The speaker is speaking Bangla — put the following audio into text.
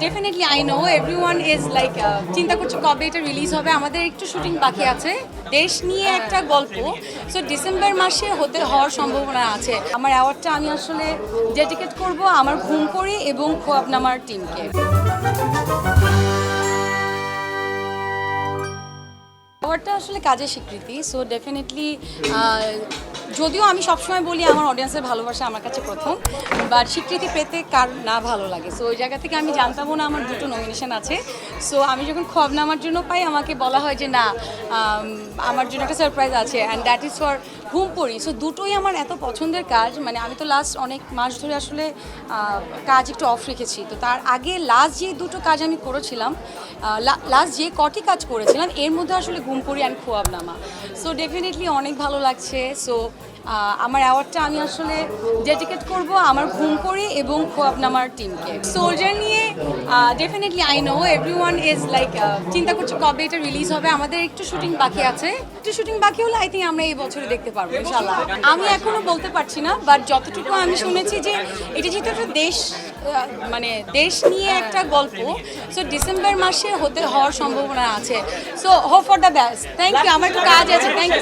Definitely I know everyone is like চিন্তা করছে কবে এটা রিলিজ হবে। আমাদের একটু শুটিং বাকি আছে, দেশ নিয়ে একটা গল্প। সো ডিসেম্বর মাসে হওয়ার সম্ভাবনা আছে। আমার অ্যাওয়ার্ডটা আমি আসলে ডেডিকেট করব আমার ঘুম পড়ি এবং খোয়াবনামার টিমকে। অ্যাওয়ার্ডটা আসলে কাজের স্বীকৃতি। সো ডেফিনেটলি যদিও আমি সবসময় বলি আমার অডিয়েন্সের ভালোবাসা আমার কাছে প্রথম, বাট স্বীকৃতি পেতে কার না ভালো লাগে। সো ওই জায়গা থেকে আমি জানতামও না আমার দুটো নমিনেশন আছে। সো আমি যখন খোয়াবনামার জন্য পাই আমাকে বলা হয় যে না আমার জন্য একটা সারপ্রাইজ আছে, অ্যান্ড দ্যাট ইজ ফর ঘুম পড়ি। সো দুটোই আমার এত পছন্দের কাজ, মানে আমি তো লাস্ট অনেক মাস ধরে আসলে কাজ একটু অফ রেখেছি। তো তার আগে লাস্ট যে দুটো কাজ আমি করেছিলাম, লাস্ট যে কটি কাজ করেছিলাম এর মধ্যে আসলে ঘুম পড়ি অ্যান্ড খোয়াবনামা। সো ডেফিনেটলি অনেক ভালো লাগছে। সো আমার অ্যাওয়ার্ডটা আমি আসলে ডেডিকেট করব আমার ঘুম পড়ি এবং খোয়াবনামার টিমকে। সোলজার নিয়ে definitely I know everyone is like চিন্তা করছে কবে এটা রিলিজ হবে। আমাদের একটু শুটিং বাকি আছে, একটু শুটিং বাকি হলে আই থিঙ্ক আমরা এই বছরে দেখতে পারবো ইনশাল্লাহ। আমি এখনো বলতে পারছি না, বাট যতটুকু আমি শুনেছি যে এটা যেহেতু একটা দেশ মানে দেশ নিয়ে একটা গল্প, সো ডিসেম্বর মাসে হওয়ার সম্ভাবনা আছে। So hope for the best. Thank you. আমার একটু কাজ আছে। Thank you.